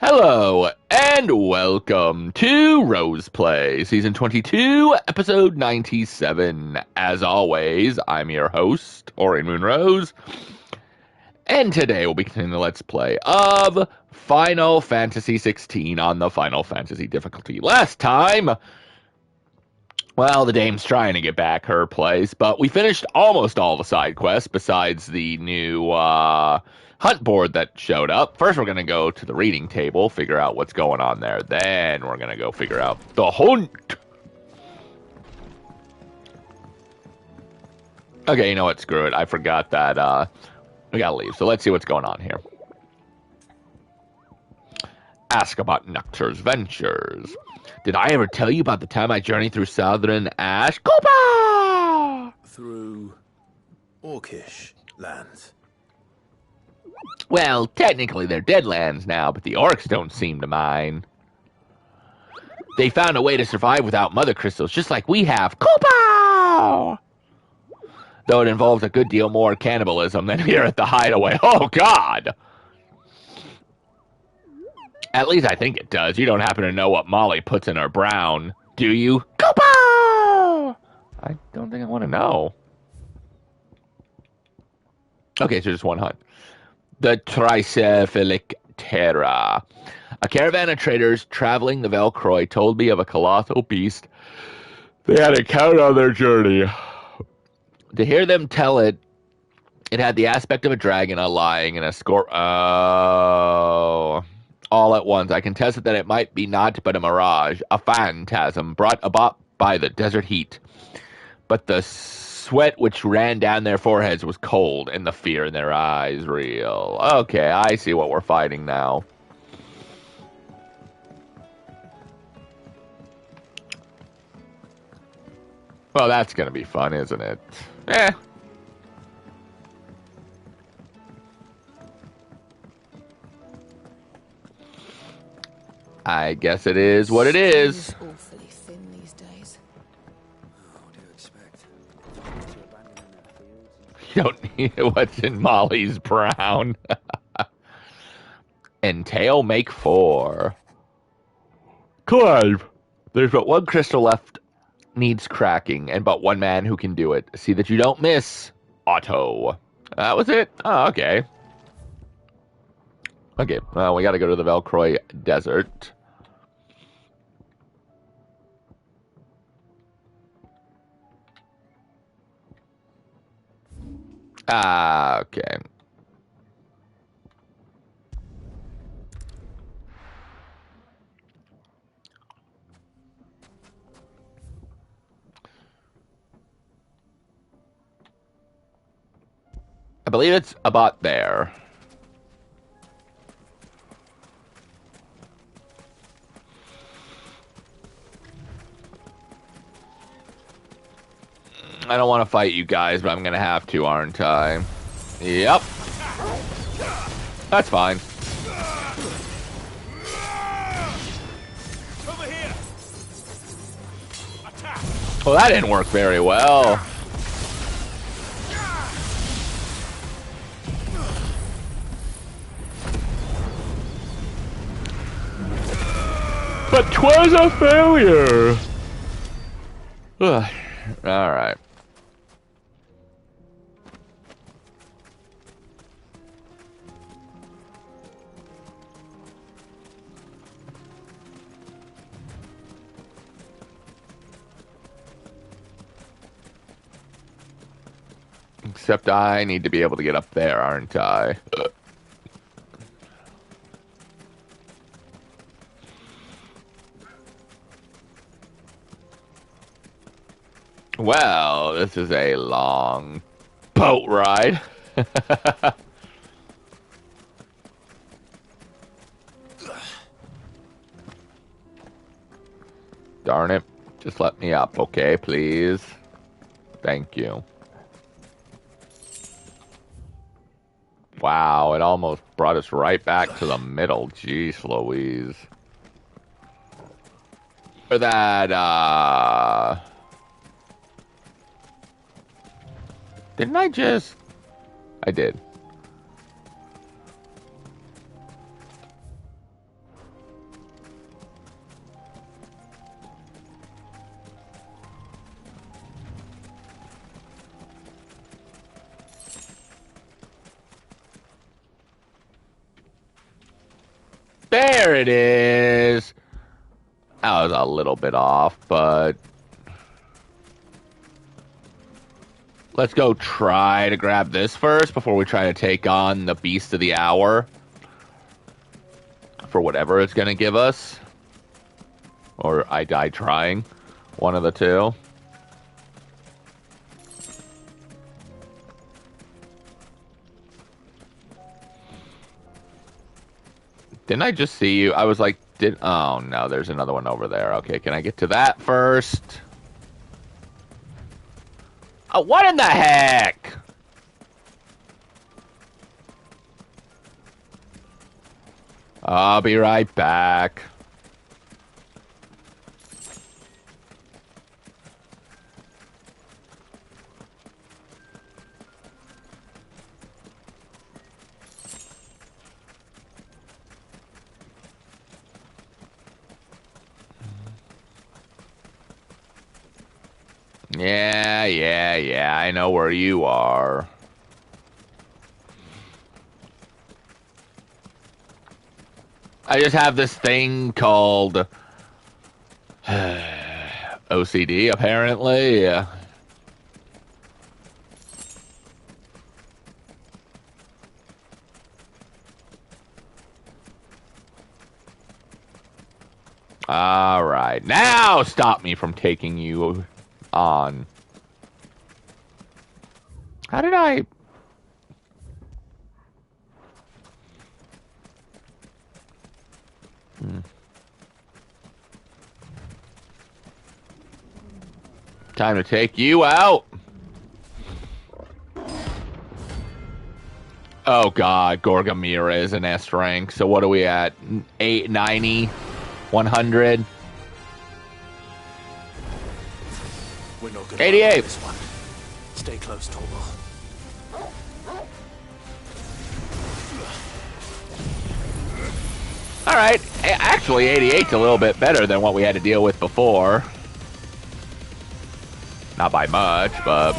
Hello, and welcome to Rose Play, Season 22, Episode 97. As always, I'm your host, Aurian MoonRose, and today we'll be continuing the Let's Play of Final Fantasy XVI on the Final Fantasy difficulty. Last time, well, the dame's trying to get back her place, but we finished almost all the side quests besides the new, hunt board that showed up. First, we're going to go to the reading table, figure out what's going on there. Then, we're going to go figure out the hunt. Okay, you know what? Screw it. I forgot that, we got to leave. So, let's see what's going on here. Ask about Nectar's ventures. Did I ever tell you about the time I journeyed through southern Ash? Koopa! Through Orcish lands. Well, technically they're dead lands now, but the orcs don't seem to mind. They found a way to survive without mother crystals, just like we have. Koopa! Though it involves a good deal more cannibalism than here at the hideaway. Oh, God! At least I think it does. You don't happen to know what Molly puts in her brown, do you? Koopa! I don't think I want to know. Okay, so just one hunt. The Tricephalic Terra. A caravan of traders traveling the Velcroy told me of a colossal beast they had encountered on their journey. To hear them tell it, it had the aspect of a dragon, a lying, and a scorpion. Oh. All at once, I contested that it might be naught but a mirage, a phantasm brought about by the desert heat. But the sweat which ran down their foreheads was cold, and the fear in their eyes real. Okay, I see what we're fighting now. Well, that's gonna be fun, isn't it? Eh. I guess it is what it is. Awfully thin these days. What do you expect? You don't need what's in Molly's brown. Entail make 4. Clive. There's but one crystal left needs cracking, and but one man who can do it. See that you don't miss. Otto. That was it? Oh, okay. Okay, well, we gotta go to the Velcroy Desert. Okay. I believe it's about there. I don't want to fight you guys, but I'm going to have to, aren't I? Yep. That's fine. Over here. Attack. Well, that didn't work very well. But 'twas a failure. Ugh. All right. Except I need to be able to get up there, aren't I? Well, this is a long boat ride. Darn it. Just let me up, okay, please? Thank you. Wow, it almost brought us right back to the middle. Jeez Louise. For that, didn't I just... I did. There it is. That was a little bit off, but let's go try to grab this first before we try to take on the Beast of the Hour for whatever it's going to give us. Or I die trying. One of the two. Didn't I just see you? I was like, oh no, there's another one over there. Okay, can I get to that first? Oh, what in the heck? I'll be right back. Yeah, I know where you are. I just have this thing called OCD, apparently. All right, now stop me from taking you on. How did I... Time to take you out. Oh god, Gorgamira is an S rank. So what are we at? 890? 100? We're not gonna 88. this one. Stay close, Torgal. Alright, actually 88's a little bit better than what we had to deal with before. Not by much, but...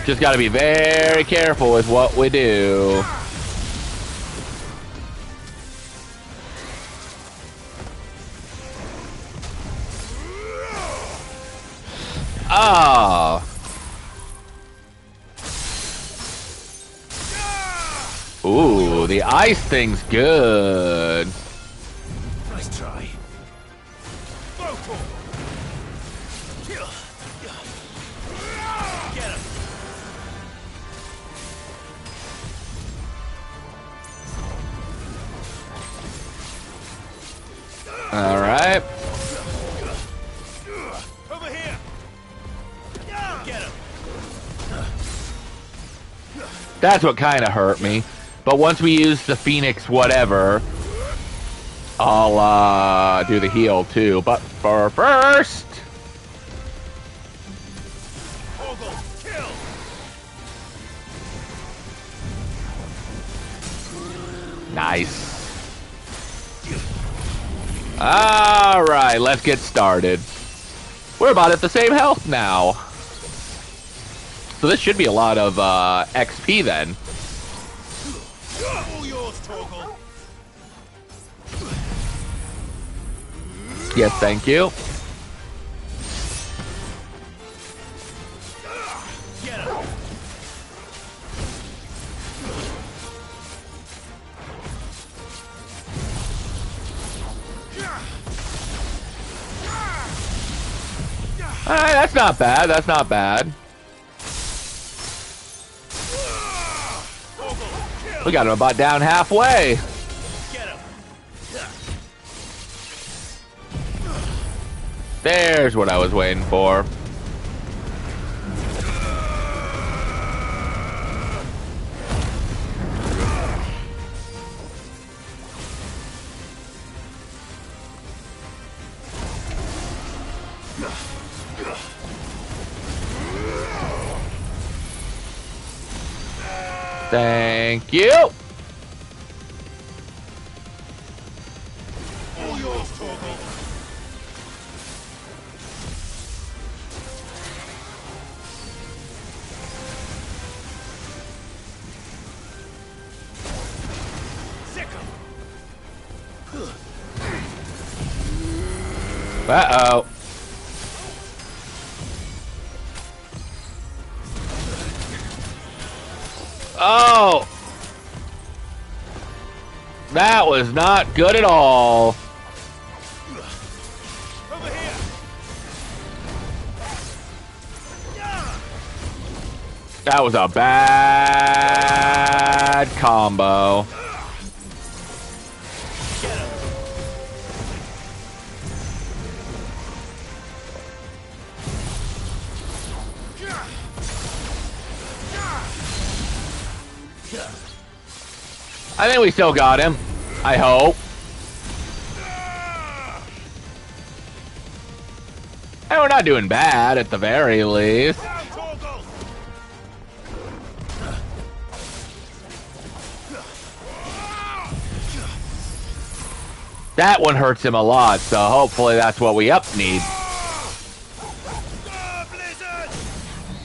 Just gotta be very careful with what we do. Ah. Ooh, the ice thing's good. Nice try. Get him. All right. Over here. Get him. That's what kind of hurt me. But once we use the Phoenix whatever, I'll do the heal too. But for first... Nice. Alright, let's get started. We're about at the same health now. So this should be a lot of XP then. All yours, Torgal. Yes, thank you. Get him. Alright, that's not bad. That's not bad. We got him about down halfway. Get him. There's what I was waiting for. Thank you. All yours, Torgal. Uh-oh. Oh! That was not good at all. Over here. That was a bad combo. Get him. I think we still got him. I hope. And we're not doing bad at the very least. Down, Torgal. That one hurts him a lot, so hopefully that's what we need. Blizzard.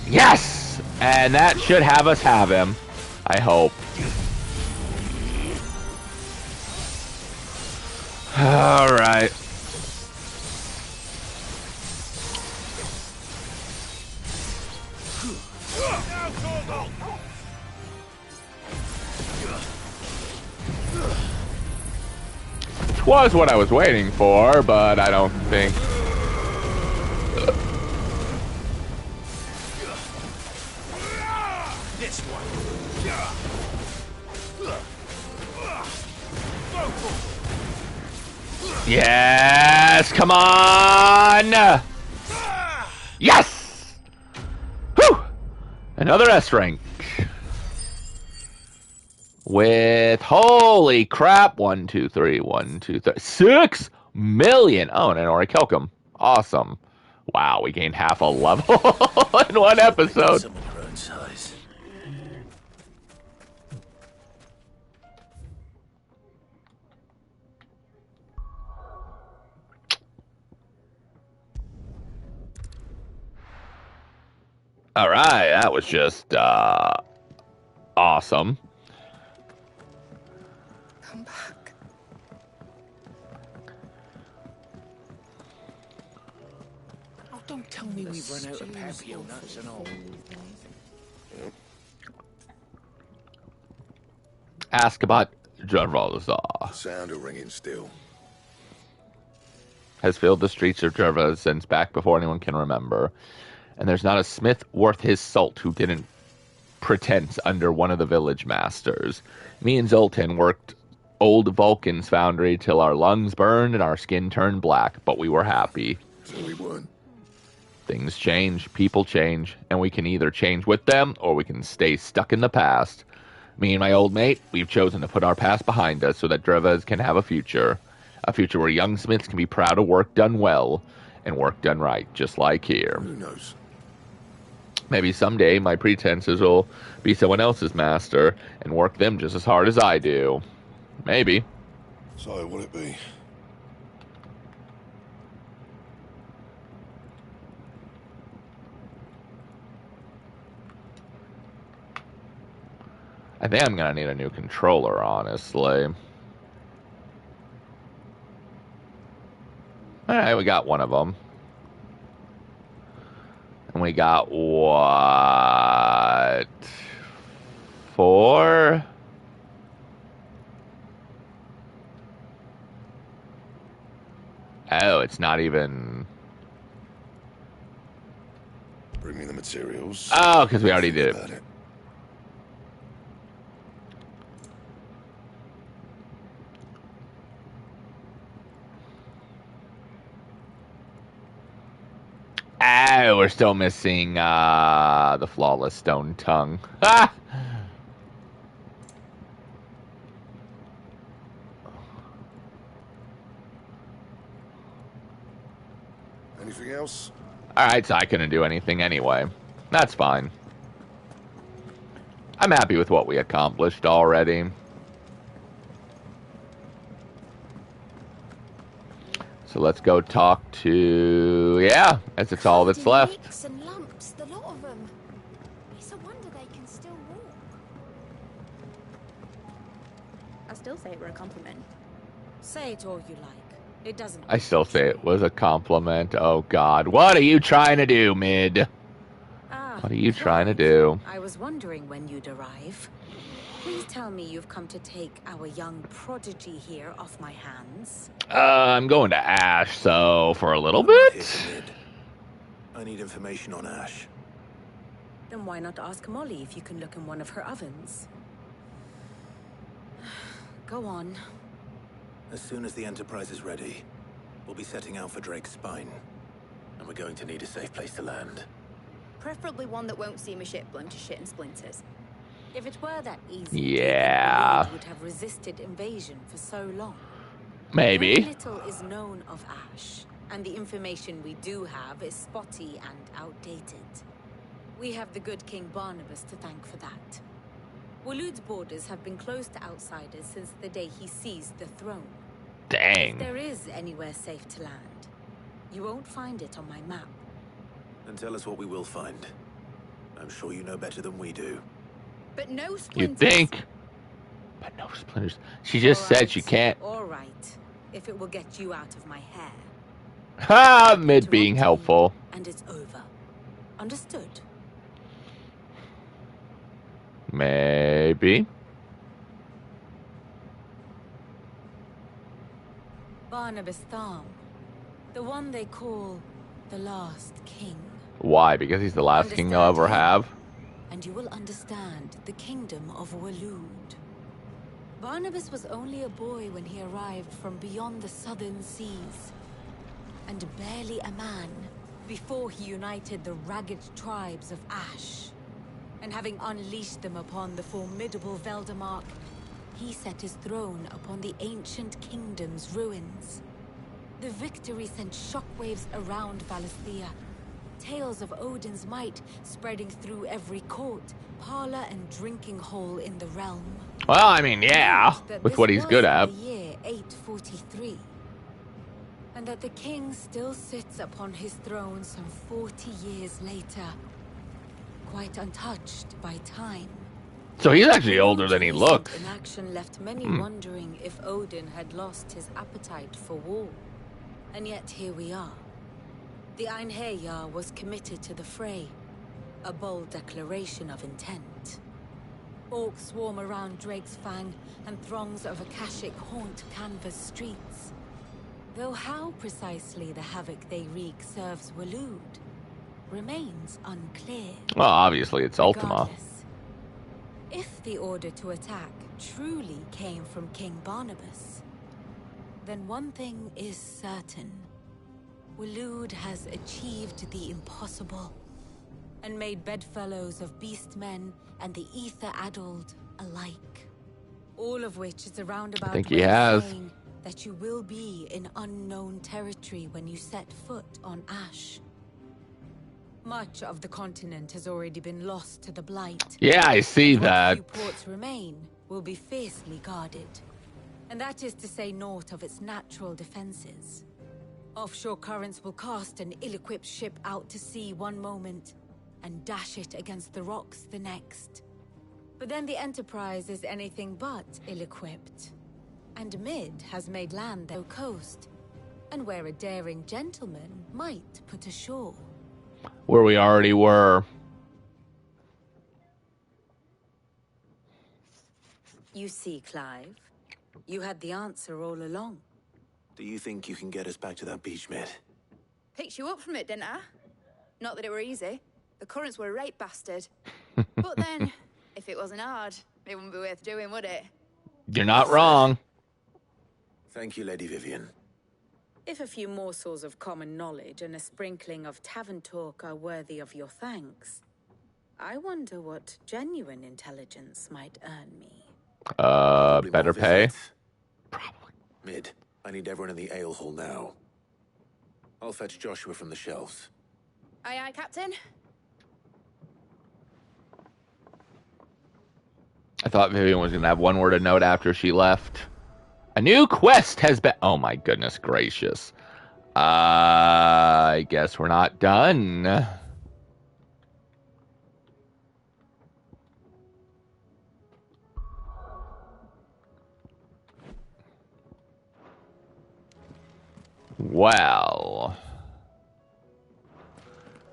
Yes! And that should have us have him. I hope. Alright. Down, Torgal. Was what I was waiting for, but I don't think... This one. Yes! Come on! Yes! Whew! Another S rank. With, holy crap, 1, 2, 3, 1, 2, 3, 6 million. Oh, and an Orichalcum. Awesome. Wow, we gained half a level in one episode. Someone your own size. All right, that was just awesome. Come back. Oh, don't tell me we've run out of Papio nuts and all. Ask about Jarvalazar. Sound of ringing still. Has filled the streets of Jerva since back before anyone can remember. And there's not a smith worth his salt who didn't pretense under one of the village masters. Me and Zoltan worked old Vulcan's foundry till our lungs burned and our skin turned black, but we were happy. So we weren't. Things change, people change, and we can either change with them or we can stay stuck in the past. Me and my old mate, we've chosen to put our past behind us so that Drevas can have a future where young smiths can be proud of work done well and work done right, just like here. Who knows? Maybe someday my pretenses will be someone else's master and work them just as hard as I do. Maybe. So will it be? I think I'm gonna need a new controller, honestly. Alright, we got one of them. And we got what? 4? Oh, it's not even... Bring me the materials. Oh, because we already Think did about it. it. Oh, we're still missing the flawless stone tongue. Ah! Anything else? Alright, so I couldn't do anything anyway. That's fine. I'm happy with what we accomplished already. So let's go talk to... Yeah, as it's all that's left. Nicks and lumps, the lot of them. It's a wonder they can still walk. I still say it were a compliment. Say it all you like. It doesn't. I still say it was a compliment. Oh God, what are you trying to do, Mid? What are you trying to do? I was wondering when you'd arrive. Please tell me you've come to take our young prodigy here off my hands. I'm going to Ash, so for a little I'm not here bit. for Mid. I need information on Ash. Then why not ask Molly if you can look in one of her ovens? Go on. As soon as the Enterprise is ready, we'll be setting out for Drake's Spine. And we're going to need a safe place to land. Preferably one that won't see my ship blown to shit and splinters. If it were that easy, Yeah. Waloed would have resisted invasion for so long. Maybe. Very little is known of Ash, and the information we do have is spotty and outdated. We have the good King Barnabas to thank for that. Waloed's borders have been closed to outsiders since the day he seized the throne. If Dang. there is anywhere safe to land, you won't find it on my map. And tell us what we will find. I'm sure you know better than we do. But no splinters. You think? But no splinters. She just said she can't. All right, if it will get you out of my hair. Ha! Mid being Interrupt me, helpful. And it's over. Understood? Maybe. Barnabas Tham, the one they call the last king. Why? Because he's the last king they'll ever have? And you will understand the kingdom of Waloed. Barnabas was only a boy when he arrived from beyond the southern seas, and barely a man before he united the ragged tribes of Ash. And having unleashed them upon the formidable Veldamark, he set his throne upon the ancient kingdom's ruins. The victory sent shockwaves around Valisthea. Tales of Odin's might spreading through every court, parlor, and drinking hole in the realm. Well, I mean, yeah, That with this what he's was good in at. the year 843. And that the king still sits upon his throne some 40 years later, quite untouched by time. So he's actually older than he Recent looks. inaction left many wondering if Odin had lost his appetite for war. And yet here we are. The Einherjar was committed to the fray, a bold declaration of intent. Orcs swarm around Drake's Fang, and throngs of Akashic haunt Canvas streets. Though how precisely the havoc they wreak serves Waloed remains unclear. Well, obviously it's Ultima. Regardless, if the order to attack truly came from King Barnabas, then one thing is certain. Waloed has achieved the impossible, and made bedfellows of beastmen and the ether-addled alike. All of which is a roundabout I think he way of has. saying that you will be in unknown territory when you set foot on Ash. Much of the continent has already been lost to the Blight. Yeah, I see What that. few ports remain will be fiercely guarded. And that is to say naught of its natural defenses. Offshore currents will cast an ill-equipped ship out to sea one moment, and dash it against the rocks the next. But then the Enterprise is anything but ill-equipped. And Mid has made land their coast, and where a daring gentleman might put ashore. Where we already were. You see, Clive, you had the answer all along. Do you think you can get us back to that beach, Mid? Picked you up from it, didn't I? Not that it were easy. The currents were a right bastard. But then, if it wasn't hard, it wouldn't be worth doing, would it? You're not wrong. Thank you, Lady Vivian. If a few morsels of common knowledge and a sprinkling of tavern talk are worthy of your thanks, I wonder what genuine intelligence might earn me. Probably Better more pay? visits. Mid, I need everyone in the ale hall now. I'll fetch Joshua from the shelves. Aye, aye, Captain. I thought Vivian was going to have one word of note after she left. A new quest has been... Oh my goodness gracious. I guess we're not done. Well.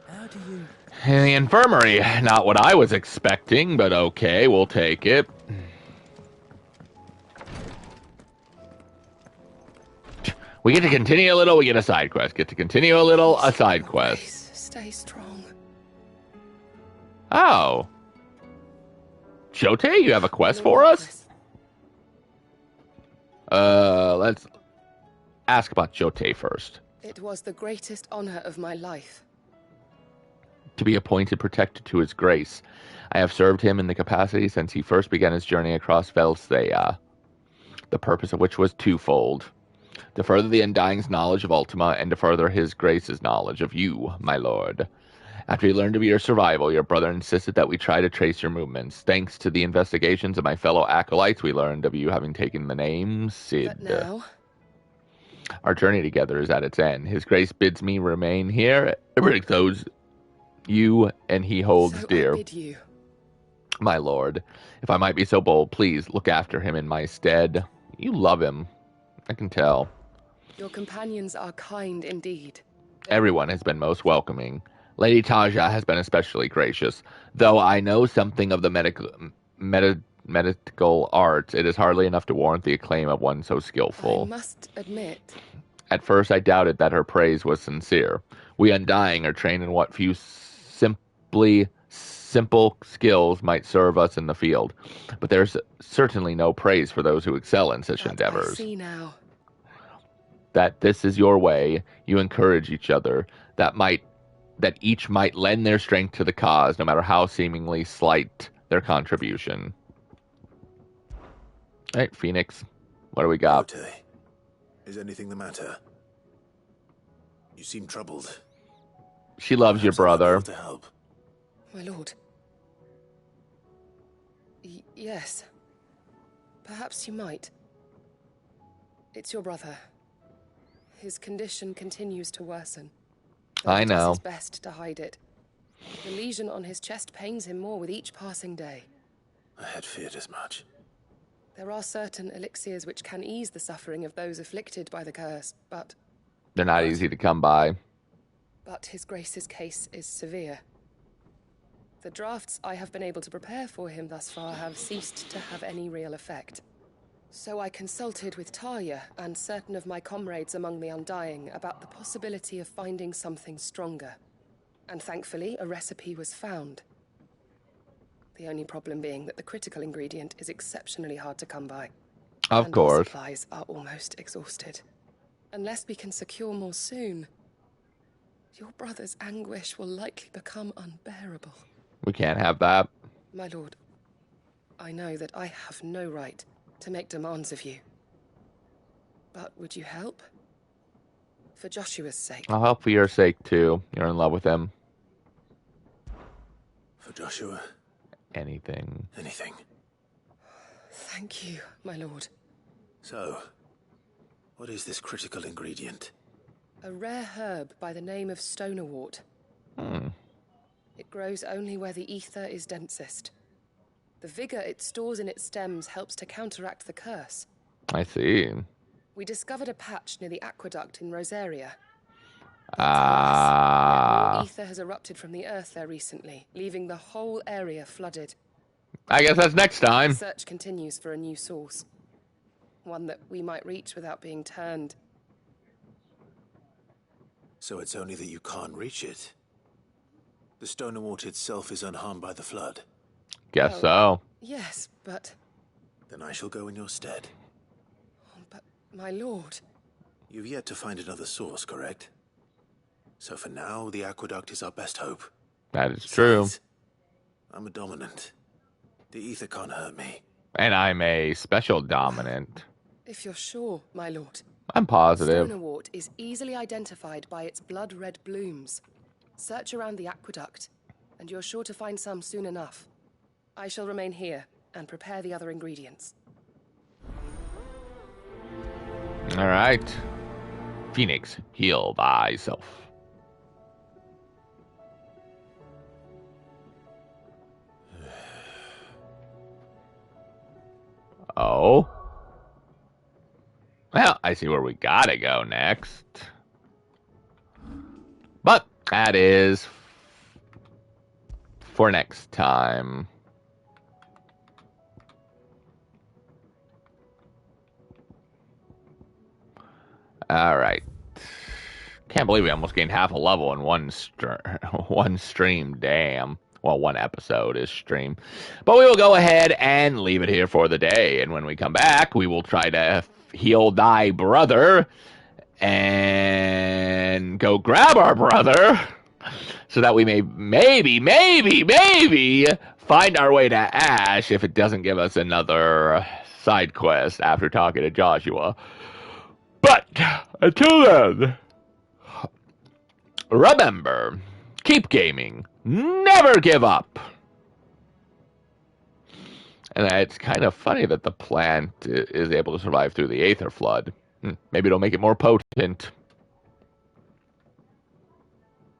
How do you... In the infirmary. Not what I was expecting, but okay, we'll take it. We get to continue a little, we get a side quest. Get to continue a little, a side quest. Stay strong. Oh. Jote, you have a quest for us? Let's ask about Jote first. It was the greatest honor of my life. To be appointed protector to his grace. I have served him in the capacity since he first began his journey across Velsthea, the purpose of which was twofold. To further the Undying's knowledge of Ultima, and to further his grace's knowledge of you, my lord. After he learned of your survival, your brother insisted that we try to trace your movements. Thanks to the investigations of my fellow acolytes, we learned of you having taken the name Sid. But now... Our journey together is at its end. His grace bids me remain here. Those you and he holds so dear. I bid you. My lord, if I might be so bold, please look after him in my stead. You love him. I can tell. Your companions are kind indeed. Everyone has been most welcoming. Lady Taja has been especially gracious. Though I know something of the medical arts, it is hardly enough to warrant the acclaim of one so skillful. I must admit... At first I doubted that her praise was sincere. We Undying are trained in what few simple skills might serve us in the field. But there's certainly no praise for those who excel in such endeavors. I see now. That this is your way, you encourage each other, that each might lend their strength to the cause, no matter how seemingly slight their contribution. All right, Phoenix, what do we got? Jote, is anything the matter? You seem troubled. She loves your Perhaps I might be brother. able to help. My lord. Yes. Perhaps you might. It's your brother. His condition continues to worsen. I He does know. his best to hide it. The lesion on his chest pains him more with each passing day. I had feared as much. There are certain elixirs which can ease the suffering of those afflicted by the curse, but They're not easy to come by. his grace's case is severe. The drafts I have been able to prepare for him thus far have ceased to have any real effect. So I consulted with Talia and certain of my comrades among the Undying about the possibility of finding something stronger. And thankfully, a recipe was found. The only problem being that the critical ingredient is exceptionally hard to come by. Of and course. Our supplies are almost exhausted. Unless we can secure more soon, your brother's anguish will likely become unbearable. We can't have that. My lord, I know that I have no right to make demands of you. But would you help? For Joshua's sake. I'll help for your sake, too. You're in love with him. For Joshua, Anything. anything. Thank you, my lord. So, what is this critical ingredient? A rare herb by the name of stonerwort. It grows only where the ether is densest. The vigor it stores in its stems helps to counteract the curse. I see. We discovered a patch near the aqueduct in Rosaria. More ether has erupted from the earth there recently, leaving the whole area flooded. I guess that's next time. Search continues for a new source. One that we might reach without being turned. So it's only that you can't reach it. The Stonerwort itself is unharmed by the flood. Guess so. Yes, but... Then I shall go in your stead. But, my lord... You've yet to find another source, correct? So for now, the aqueduct is our best hope. That is true. Besides, I'm a dominant. The ether can't hurt me. And I'm a special dominant. If you're sure, my lord... I'm positive. Stonerwort is easily identified by its blood-red blooms. Search around the aqueduct, and you're sure to find some soon enough. I shall remain here and prepare the other ingredients. All right. Phoenix, heal thyself. Oh. Well, I see where we gotta go next. That is for next time. All right. Can't believe we almost gained half a level in one stream. Damn. Well, one episode is stream. But we will go ahead and leave it here for the day. And when we come back, we will try to heal thy brother and go grab our brother so that we may maybe find our way to Ash if it doesn't give us another side quest after talking to Joshua. But until then, remember, keep gaming, never give up. And it's kind of funny that the plant is able to survive through the Aether Flood. Maybe it'll make it more potent.